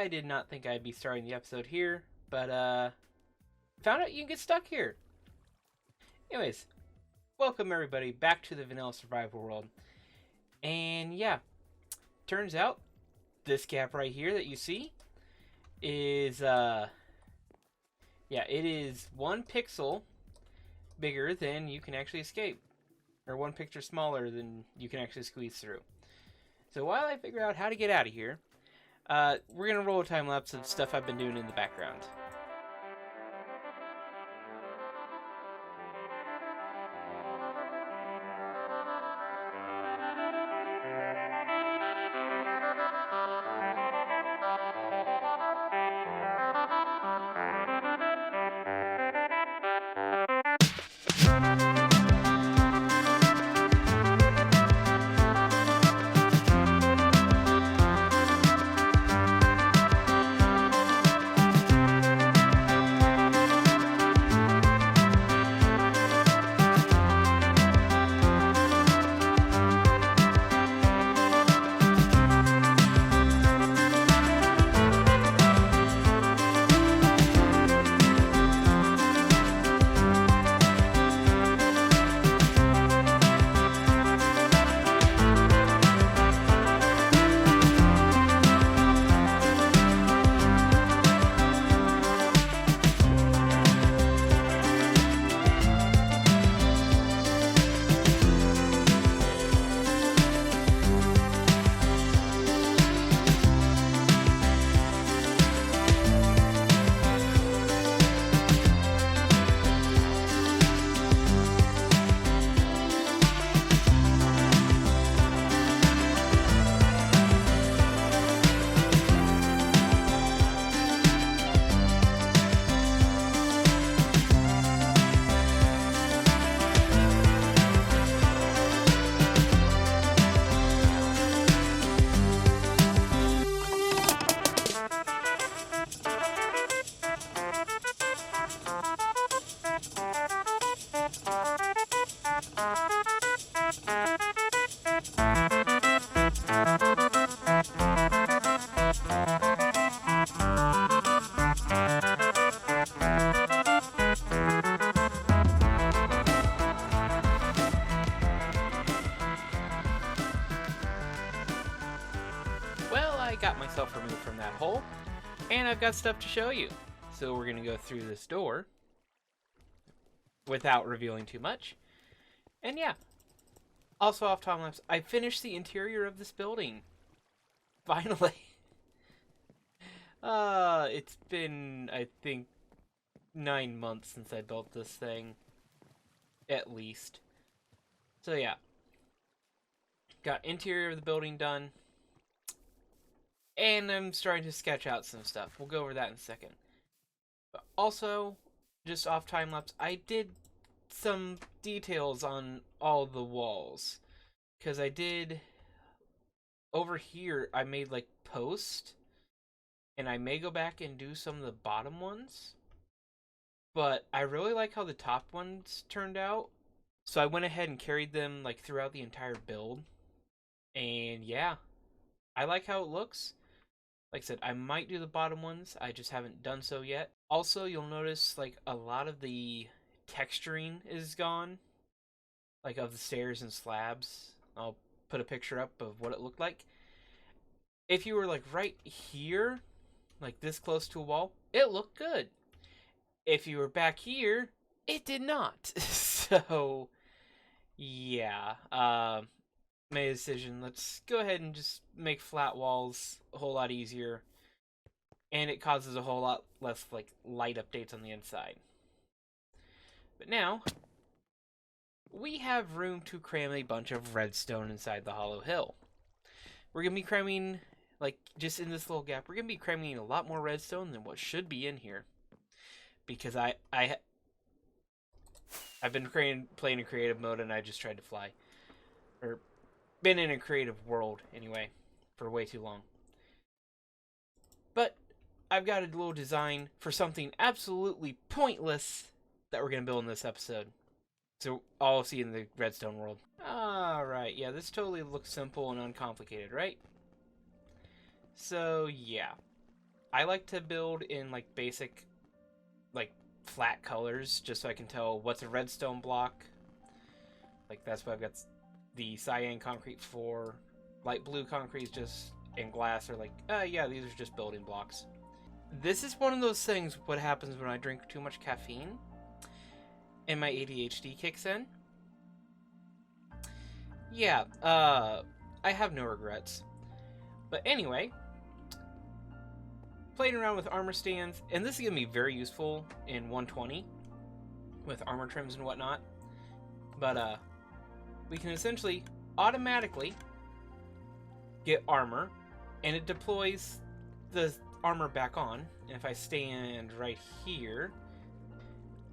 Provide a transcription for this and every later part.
I did not think I'd be starting the episode here, but found out you can get stuck here. Anyways, welcome everybody back to the Vanilla Survival World. And yeah, turns out this gap right here that you see is it is 1 pixel bigger than you can actually escape, or 1 picture smaller than you can actually squeeze through. So while I figure out how to get out of here, we're gonna roll a time lapse of stuff I've been doing in the background. Well, I got myself removed from that hole, and I've got stuff to show you. So we're going to go through this door without revealing too much. And yeah, also off time lapse, I finished the interior of this building. Finally. It's been, I think, 9 months since I built this thing. At least. So yeah. Got interior of the building done. And I'm starting to sketch out some stuff. We'll go over that in a second. But also, just off time lapse, I did some details on all the walls. Because I did, over here, I made like posts. And I may go back and do some of the bottom ones. But I really like how the top ones turned out. So I went ahead and carried them like throughout the entire build. And yeah, I like how it looks. Like I said, I might do the bottom ones. I just haven't done so yet. Also, you'll notice like a lot of the texturing is gone. Like of the stairs and slabs. I'll put a picture up of what it looked like. If you were like right here, like this close to a wall, it looked good. If you were back here, it did not. So, yeah. Made a decision. Let's go ahead and just make flat walls a whole lot easier. And it causes a whole lot less like light updates on the inside. But now, we have room to cram a bunch of redstone inside the hollow hill. We're going to be cramming, like, just in this little gap, we're going to be cramming a lot more redstone than what should be in here. Because I've been playing in creative mode and I just tried to fly. Or been in a creative world, anyway, for way too long. But I've got a little design for something absolutely pointless that we're going to build in this episode. So I'll see you in the redstone world. Alright, yeah, this totally looks simple and uncomplicated, right? So, yeah. I like to build in like basic, like flat colors, just so I can tell what's a redstone block. Like that's why I've got the cyan concrete for. Light blue concrete is just, and glass are like, yeah, these are just building blocks. This is one of those things, what happens when I drink too much caffeine and my ADHD kicks in. Yeah, I have no regrets. But anyway, playing around with armor stands, and this is going to be very useful in 120 with armor trims and whatnot. But we can essentially automatically get armor, and it deploys the armor back on. And if I stand right here,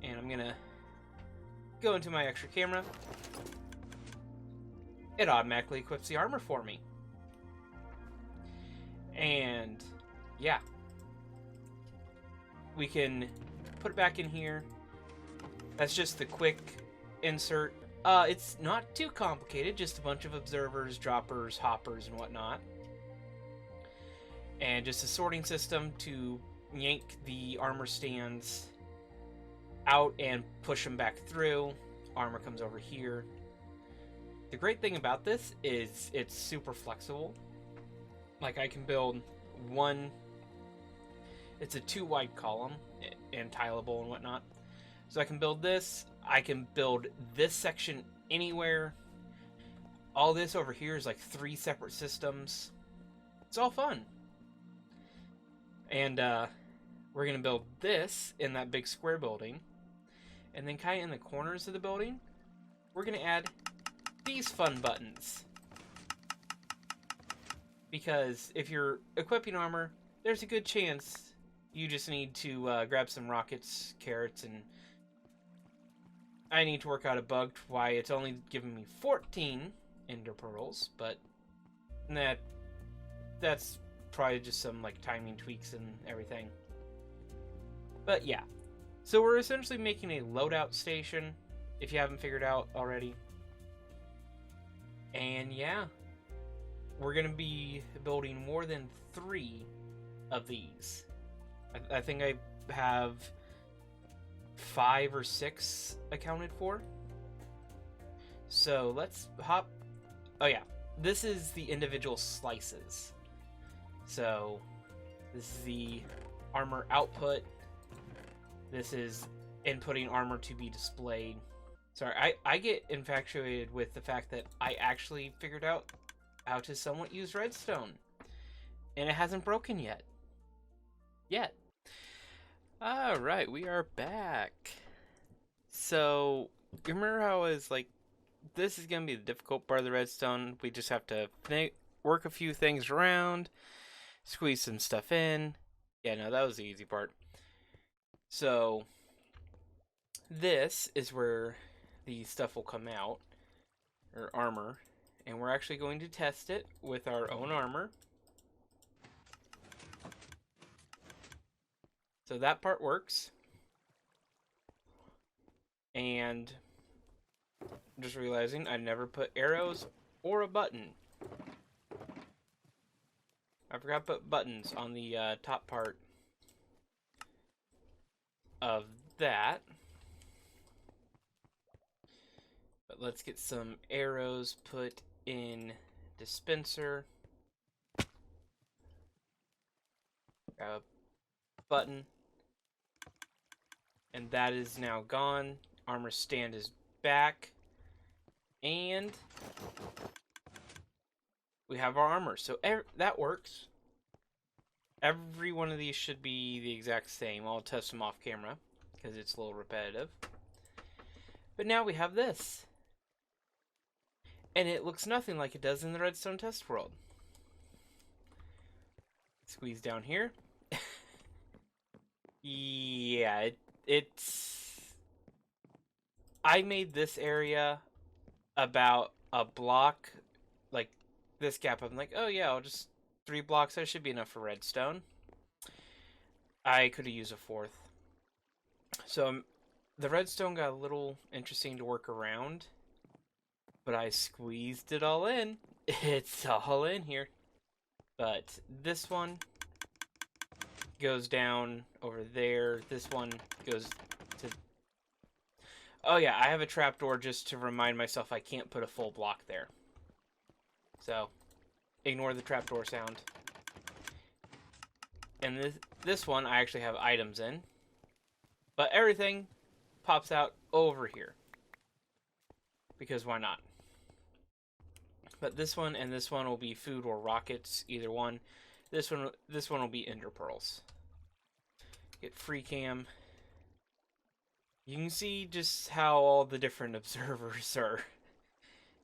and I'm gonna go into my extra camera, it automatically equips the armor for me. And yeah, we can put it back in here. That's just the quick insert. It's not too complicated, just a bunch of observers, droppers, hoppers, and whatnot. And just a sorting system to yank the armor stands out and push them back through. Armor comes over here. The great thing about this is it's super flexible. Like I can build one, it's a 2 wide column and tileable and whatnot. So I can build this, I can build this section anywhere. All this over here is like 3 separate systems. It's all fun. And we're gonna build this in that big square building. And then kind of in the corners of the building, we're gonna add these fun buttons. Because if you're equipping armor, there's a good chance you just need to grab some rockets, carrots, and I need to work out a bug why it's only giving me 14 ender pearls, but that's probably just some like timing tweaks and everything. But yeah, so we're essentially making a loadout station, if you haven't figured out already. And yeah, we're gonna be building more than 3 of these. I think I have 5 or 6 accounted for. So let's hop. Oh yeah, this is the individual slices. So this is the armor output. This is inputting armor to be displayed. Sorry, I get infatuated with the fact that I actually figured out how to somewhat use redstone. And it hasn't broken yet. Alright, we are back. So, you remember how I was like, this is going to be the difficult part of the redstone. We just have to work a few things around, squeeze some stuff in. Yeah, no, that was the easy part. So, this is where the stuff will come out, or armor, and we're actually going to test it with our own armor. So that part works. And I'm just realizing I never put arrows or a button. I forgot to put buttons on the top part of that. But let's get some arrows put in dispenser. Grab a button. And that is now gone. Armor stand is back. And we have our armor. So that works. Every one of these should be the exact same. I'll test them off camera because it's a little repetitive. But now we have this. And it looks nothing like it does in the redstone test world. Squeeze down here. Yeah, it's... I made this area about a block, like this gap. I'm like, oh yeah, I'll just 3 blocks. That should be enough for redstone. I could have used a 4th. So the redstone got a little interesting to work around. But I squeezed it all in. It's all in here. But this one, goes down over there. This one goes to... Oh yeah, I have a trapdoor just to remind myself I can't put a full block there. So, ignore the trapdoor sound. And this one I actually have items in. But everything pops out over here. Because why not? But this one and this one will be food or rockets, either one. This one will be ender pearls. Get free cam. You can see just how all the different observers are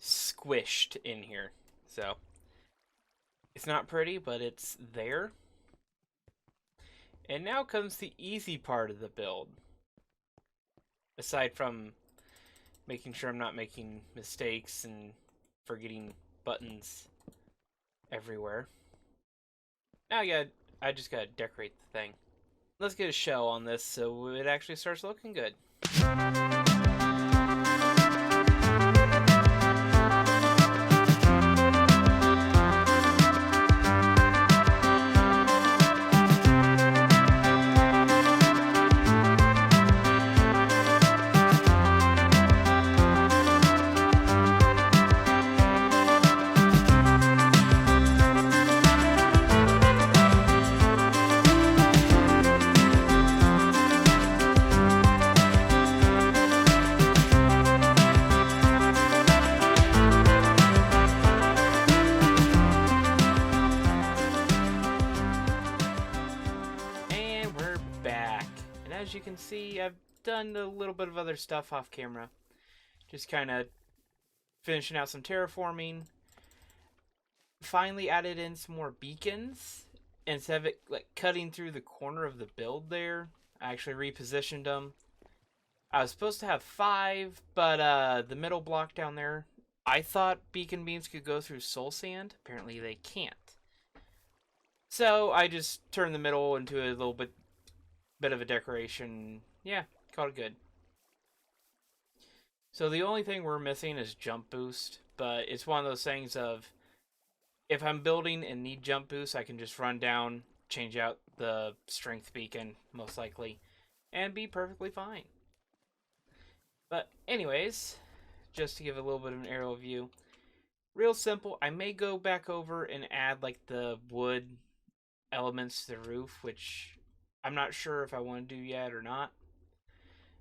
squished in here. So, it's not pretty, but it's there. And now comes the easy part of the build. Aside from making sure I'm not making mistakes and forgetting buttons everywhere. Now I just gotta decorate the thing. Let's get a shell on this so it actually starts looking good. As you can see, I've done a little bit of other stuff off camera. Just kind of finishing out some terraforming. Finally added in some more beacons. Instead of it like cutting through the corner of the build there, I actually repositioned them. I was supposed to have 5, but the middle block down there, I thought beacon beams could go through soul sand. Apparently they can't. So I just turned the middle into a little bit of a decoration. Yeah, called it good. So the only thing we're missing is jump boost, but it's one of those things of if I'm building and need jump boost, I can just run down, change out the strength beacon, most likely, and be perfectly fine. But anyways, just to give a little bit of an aerial view, real simple. I may go back over and add like the wood elements to the roof, which I'm not sure if I want to do yet or not.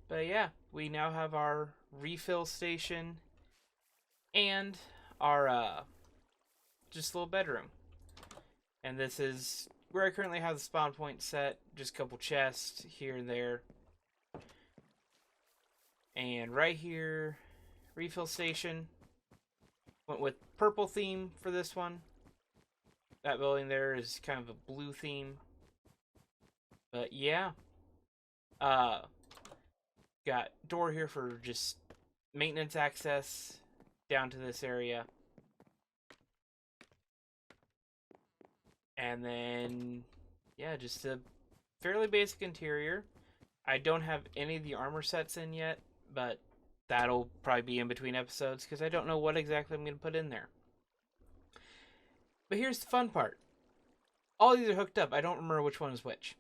But yeah, we now have our refill station and our just little bedroom. And this is where I currently have the spawn point set. Just a couple chests here and there. And right here, refill station. Went with purple theme for this one. That building there is kind of a blue theme. But yeah, got door here for just maintenance access down to this area. And then, yeah, just a fairly basic interior. I don't have any of the armor sets in yet, but that'll probably be in between episodes because I don't know what exactly I'm going to put in there. But here's the fun part. All these are hooked up. I don't remember which one is which.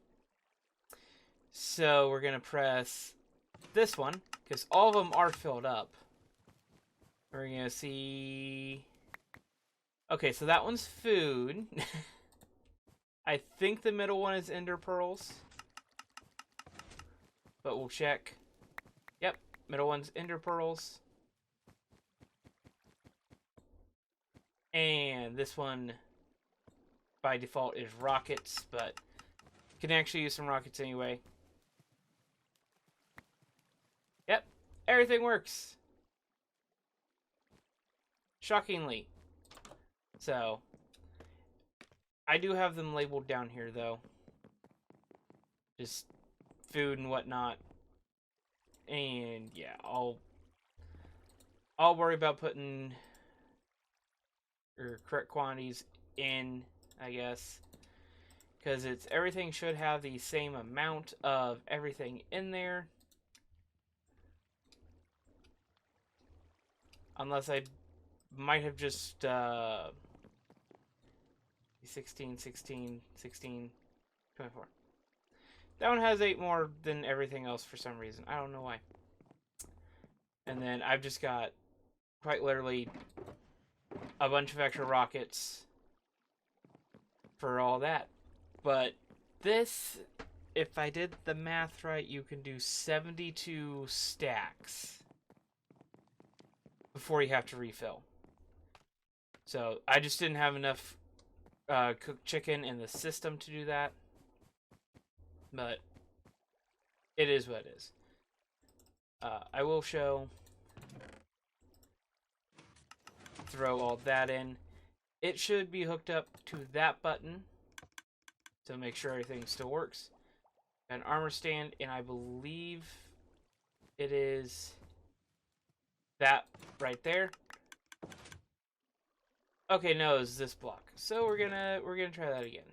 So we're going to press this one, because all of them are filled up. We're going to see... Okay, so that one's food. I think the middle one is ender pearls. But we'll check. Yep, middle one's ender pearls. And this one, by default, is rockets, but you can actually use some rockets anyway. Yep, everything works. Shockingly. So, I do have them labeled down here, though. Just food and whatnot. And, yeah, I'll worry about putting correct quantities in, I guess. Because everything should have the same amount of everything in there. Unless I might have just 16, 16, 16, 24. That one has 8 more than everything else for some reason. I don't know why. And then I've just got, quite literally, a bunch of extra rockets for all that. But this, if I did the math right, you can do 72 stacks before you have to refill. So I just didn't have enough cooked chicken in the system to do that. But it is what it is. I will throw all that in. It should be hooked up to that button to make sure everything still works. An armor stand, and I believe it is that right there. Okay, no, it's this block. So we're gonna try that again.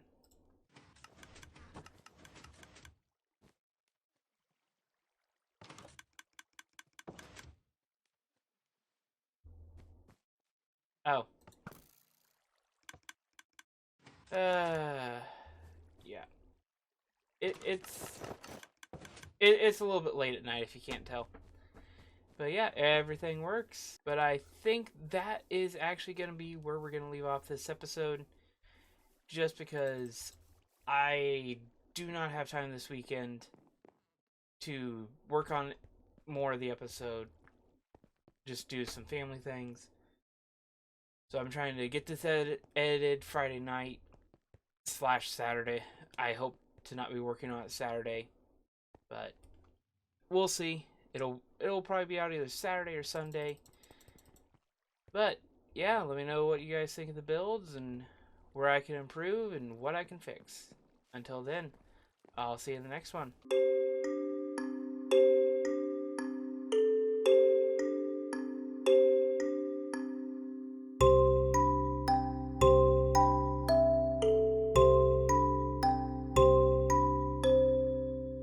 Oh. Yeah. It's a little bit late at night if you can't tell. But yeah, everything works. But I think that is actually going to be where we're going to leave off this episode. Just because I do not have time this weekend to work on more of the episode. Just do some family things. So I'm trying to get this edited Friday night / Saturday. I hope to not be working on it Saturday. But we'll see. It'll probably be out either Saturday or Sunday. But yeah, let me know what you guys think of the builds and where I can improve and what I can fix. Until then, I'll see you in the next one.